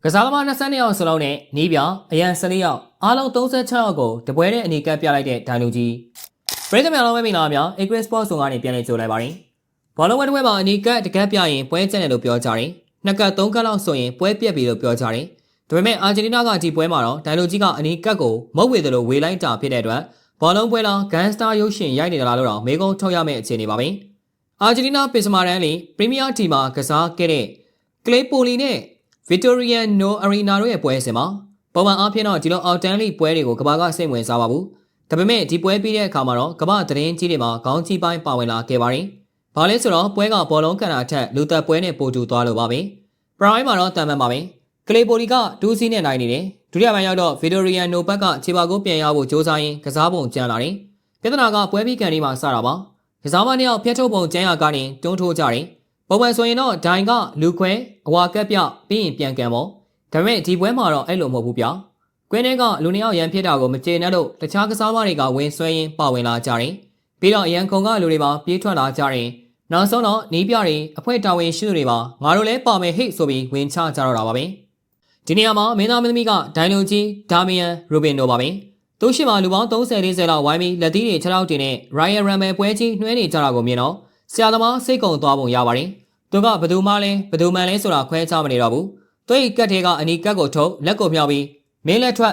ကစားသမား22ယောက်စလုံးနဲ့နီးပြအရန်14ယောက်အားလုံး36ယောက်ကိုတပွဲနဲ့အနီကပ်ပြလိုက်တဲ့ဒိုင်လူကြီးပရိသတ်များလုံးပဲမင်္ဂလာပါ Agri Sports ဆောင်ကနေပြန်လည်ကြိုလိုက်ပါတယ်ဘောလုံးဝဲတစ်ဝဲမှာအနီကပ်တကပ်ပြရင်ပွဲကျန်တယ်လို့ပြောကြတယ်နှစ်ကပ်3ကပ်လောက်ဆိုရင်ပွဲပြက်ပြီလို့ပြောကြတယ်ဒါပေမဲ့အာဂျင်တီးနားကဒီပွဲမှာတော့ဒိုင်လူကြီးကအနီကပ်ကိုမုတ်ဝေတယ်လို့ဝေလိုက်တာဖြစ်တဲ့အတွက်ဘောလုံးပွဲလားဂန်စတာရုပ်ရှင်ရိုက်နေကြလားလို့တော့မေကုန်းထုတ်ရမယ့်အခြေအနေပါပဲအာဂျင်တီးနားပစ်စမာရန်လီပရီးမီးယားတီမှာကစားခဲ့တဲ့ကလေးပိုလီနဲ့Vitoriano Arena တို့ရဲ့ပွဲစဉ်မှာပုံမှန်အားဖြင့်တော့ဒီလိုအော်တန်လီပွဲတွေကိုကမ္ဘာကစိတ်ဝင်စားပါဘူး။ဒါပေမဲ့ဒီပွဲပြီးတဲ့အခါမှာတော့ကမ္ဘာသတင်းကြီးတွေမှာခေါင်းကြီးပိုင်းပါဝင်လာခဲ့ပါတယ်။ဘာလဲဆိုတော့ပွဲကဘောလုံးကန်တာထက်လူသက်ပွဲနဲ့ပိုတူသွားလို့ပါပဲ။ပရိုင်းမှာတော့တန်မှန်ပါပဲ။ကလေးပိုလီကဒူးစီးနဲ့နိုင်နေတယ်။ဒုတိယပိုင်းရောက်တော့ Vitoriano ဘက်ကခြေပါကိုပြန်ရဖို့ကြိုးစားရင်းကစားပုံကျန်လာတယ်။ပြဿနာကပွဲပြီးကန်ဒီမှာစတာပါ။ကစားမနှစ်ယောက်ဖျက်ထုတ်ပုံကျန်ရကနေတွန်းထိုးကြတယ်။ပုံမှန်ဆိုရင်တော့ဒိုင်ကလူခွဲအဝါကက်ပြပြီးရင်ပြန်ကန်ပေါ့ဒါပေမဲ့ဒီပွဲမှာတော့အဲ့လိုမဟုတ်ဘူးဗျာကွင်းထဲကလူနှစ်ယောက်ရန်ဖြစ်တာကိုမကျေနပ်လို့တခြားကစားသမားတွေကဝင်ဆွဲရင်းပါဝင်လာကြတယ်ပြီးတော့ရန်ခုံကလူတွေပါပြေးထွက်လာကြတယ်နောက်ဆုံးတော့နီးပြတွေအဖွဲ့တာဝန်ရှိသူတွေပါငါတို့လည်းပါမယ်ဟိတ်ဆိုပြီးဝင်ချကြတော့တာပါပဲဒီနေရာမှာမင်းသားမင်းသမီးကဒိုင်လူကြီးဒါမီယန်ရူဘင်တို့ပါပဲသူရှိမှလူပေါင်း30-40လောက်ဝိုင်းပြီးလက်သီးတွေ6လောက်တင်နဲ့ Royal Rumble ပွဲကြီးနှွှဲနေကြတာကိုမြင်တော့ဆရာသမားစိတ်ကုံသွားပုံရပါတယ်သူကဘသူမှလဲဘသူမှန်လဲဆိုတာခွဲခြားမနေတော့ဘူးသူ့ကတ်ထဲကအနီကတ်ကိုထုတ်လက်ကိုမြောက်ပြီးမင်းလက်ထွက်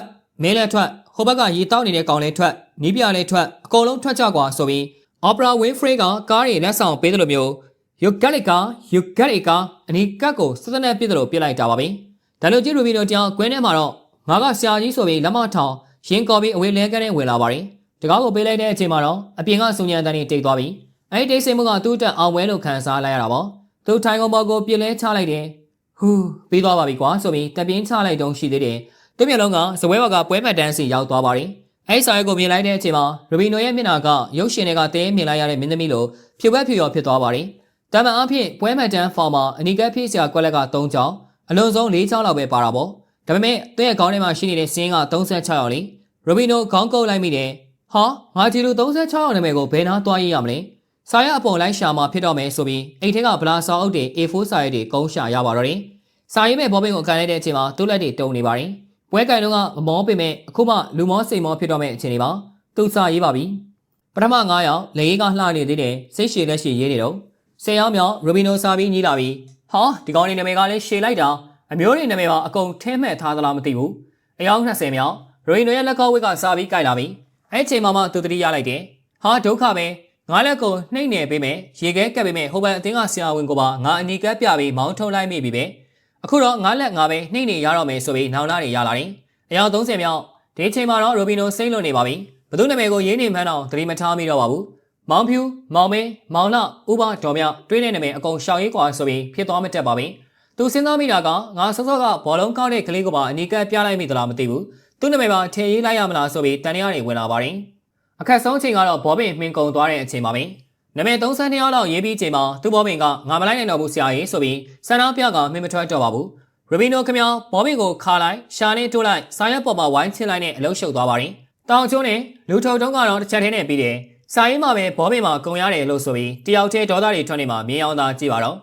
ဟိုဘက်ကရေတောက်နေတဲ့ကောင်လေးထွက်နီးပြလေးထွက်အကုန်လုံးထွက်ကြကွာဆိုပြီး Opera Winfrey ကကားတွေလက်ဆောင်ပေးတယ်လို့မျိုး You got it အနီကတ်ကိုစစနဲ့ပြစ်တယ်လို့ပြစ်လိုက်တာပါပဲဒါလို့ကြည့်ရပြီးတော့ကြောင်ကွင်းထဲမှာတော့ငါကဆရာကြီးဆိုပြီးလက်မထောင်ရင်ကော်ပြီးအဝေးလဲကန်းနဲ့ဝင်လာပါတယ်တကားကိုပေးလိုက်တဲ့အချိန်မှာတော့အပြင်ကစုံညံတန်းတွေတိတ်သွားပြီးအဲ့ဒီတိတ်ဆိတ်မှုကသူ့တက်အောင်ဝဲလို့ခံစားလိုက်ရတာပေါ့သူထိုင်ကုန်ပေါ်ကိုပြစ်လဲချလိုက်တယ်ဟူးပြီးသွားပါပြီကွာဆိုပြီးတပြင်းချလိုက်တုံးရှိသေးတယ်သူ့မျက်လုံးကစပွဲဘကပွဲမှတ်တန်းစီရောက်သွားပါတယ်အဲ့ဒီစာရွက်ကိုမြင်လိုက်တဲ့အချိန်မှာရူဘီနိုရဲ့မျက်နှာကရုပ်ရှင်တွေကတဲမြင်လိုက်ရတဲ့မင်းသမီးလိုဖြူဘက်ဖြူရောဖြစ်သွားပါတယ်တမန်အဖြစ်ပွဲမှတ်တန်းဖော်မှာအနီကပ်ဖြစ်စရာကွက်လက်က3ချောင်းအလုံးစုံ4ချောင်းလောက်ပဲပါတာပေါ့ဒါပေမဲ့သူ့ရဲ့ခေါင်းထဲမှာရှိနေတဲ့စင်းက36ရောက်လေရူဘီနိုခေါင်းကုပ်လိုက်မိတယ်ဟာငါဒီလို36ရောက်နာမည်ကိုဘယ်နာသွားရေးရမလဲစာရအပေါ်လိုက်ရှာမှာဖြစ်တော့မယ်ဆိုပြီးအိတ်ထဲကဗလာစာအုပ်တွေ A4 စာရွက်တွေကုန်းရှာရပါတော့တယ်။စာရေးမဲ့ဘောပင်ကိုကန်လိုက်တဲ့အချိန်မှာသူ့လက်တွေတုံနေပါတယ်။ပွဲကန်လုံးကမမောပေမဲ့အခုမှလူမောစိတ်မောဖြစ်တော့မယ့်အချိန်တွေပါ။သူစာရေးပါပြီ။ပထမ9ယောက်လေရေးကလှနေသေးတယ်။စိတ်ရှည်လက်ရှည်ရေးနေတော့10ယောက်မြောက်ရူဘီနိုစာပြီးညီးလာပြီးဟာဒီကောင်နေနာမည်ကလည်းရှည်လိုက်တာအမျိုးတွေနာမည်ပါအကုန်ထဲမှတ်ထားသလားမသိဘူး။အယောက်20မြောက်ရူဘီနိုရဲ့လက်ကောက်ဝိတ်ကစာပြီးကြိုက်လာပြီးအဲ့အချိန်မှသူတတိရလိုက်တယ်။ဟာဒုက္ခပဲငါလက်ကိုနှိမ့်နေပေးမယ်ရေခဲကပ်ပေးမယ်ဟိုဘက်အတင်းကဆရာဝန်ကိုပါငါအနီကပ်ပြပြီးမောင်းထုတ်လိုက်မိပြီပဲအခုတော့ငါလက်ငါပဲနှိမ့်နေရတော့မယ်ဆိုပြီးနောင်လာတွေရလာတယ်အယောက်30မြောက်ဒီချိန်မှာတော့ရိုဘီနိုစိမ့်လွန်နေပါပြီဘသူနာမည်ကိုရေးနေမှန်းတော့သတိမထားမိတော့ပါဘူးမောင်ဖြူမောင်မင်းမောင်လဥပဒေါ်မြောက်တွေးတဲ့နာမည်အကုန်ရှောင်ရေးကွာဆိုပြီးဖြစ်သွားမတက်ပါဘူးသူစဉ်းစားမိတာကငါစောစောကဘောလုံးကောက်တဲ့ကလေးကိုပါအနီကပ်ပြလိုက်မိသလားမသိဘူးသူနာမည်ပါထည့်ရေးလိုက်ရမလားဆိုပြီးတန်တရားတွေဝင်လာပါတယ်အခက်ဆုံးချိန်ကတော့ဘောပင်မှင်ကုံသွားတဲ့အချိန်ပါပဲနာမည်32ယောက်လောက်ရေးပြီးချိန်မှာသူ့ဘောပင်ကငါမလိုက်နိုင်တော့ဘူးဆရာကြီးဆိုပြီးစန္ဒပြကမင်းမထွက်တော့ပါဘူးရူဘီနိုခင်ဗျာဘောပင်ကိုခါလိုက်ရှာနေတိုးလိုက်စာရွက်ပေါ်မှာဝိုင်းချလိုက်နဲ့အလုံးရှုပ်သွားပါတယ်တောင်ကျိုးနဲ့လူထုံတုံးကတော့တစ်ချက်တည်းနဲ့ပြီးတယ်စာရေးမှာပဲဘောပင်မှာကုံရတယ်လို့ဆိုပြီးတယောက်တည်းဒေါသတွေထွက်နေမှာမြင်အောင်သာကြည့်ပါတော့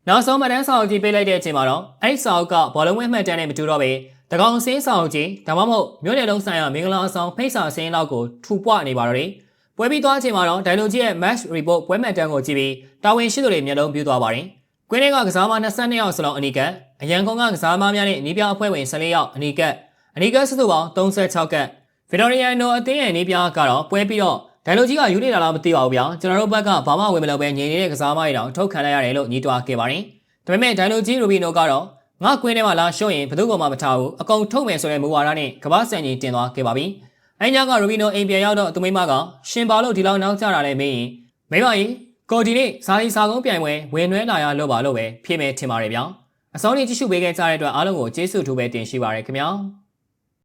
နောက်ဆုံးမှတန်းစာအုပ်ကြီးပေးလိုက်တဲ့အချိန်မှာတော့အဲ့စာအုပ်ကဘောလုံးဝဲမှတ်တန်းနဲ့မတူတော့ပဲတကောင်စင်းစာအုပ်ကြီးဒါမှမဟုတ်မြို့နယ်လုံးဆိုင်ရာမင်္ဂလာဆောင်ဖိတ်စာစင်းလောက်ကိုထူပွနေပါတော့တယ်ပွဲပြီးသွားချိန်မှာတော့ဒိုင်လိုကြီးရဲ့ match report ပွဲမှတ်တမ်းကိုကြည့်ပြီးတာဝန်ရှိသူတွေမျက်လုံးပြူသွားပါတယ်။ကွင်းထဲကကစားမ22ယောက်စလုံးအနီကပ်အရန်ကုန်းကကစားမများနဲ့နီးပြအဖွဲ့ဝင်14ယောက်အနီကပ်စုစုပေါင်း36ကပ်ဗီတိုရီယာနိုအသင်းရဲ့နီးပြကတော့ပွဲပြီးတော့ဒိုင်လိုကြီးကယူနေတာလားမသိပါဘူးဗျာကျွန်တော်တို့ဘက်ကဘာမှဝင်မလုပ်ပဲငြိမ်နေတဲ့ကစားမတွေတောင်ထုတ်ခံလိုက်ရတယ်လို့ညှိတွားခဲ့ပါတယ်။ဒါပေမဲ့ဒိုင်လိုကြီးရူဘီနိုကတော့ငါကွင်းထဲမှာလာရှုံးရင်ဘယ်သူမှမထားဘူးအကုန်ထုတ်မယ်ဆိုတဲ့မူဝါဒနဲ့ကမ္ဘာစံကြီးတင်သွားခဲ့ပါပြီ။အဲ့ညကရူဘီနိုအိမ်ပြန်ရောက်တော့သူမိမကရှင်ပါလို့ဒီလောက်နောက်ကျတာလဲမင်းမိမကြီးကိုဒီနေ့ဇာတိစာကုန်းပြိုင်ပွဲဝင်နှွဲလာရလို့ပါလို့ပဲဖြေမယ်ထင်ပါတယ်ဗျာအစောင်းလေးကြည့်ရှုပေးခဲ့ကြတဲ့အတွက်အားလုံးကိုကျေးဇူးထူးပဲတင်ရှိပါရခင်ဗျာ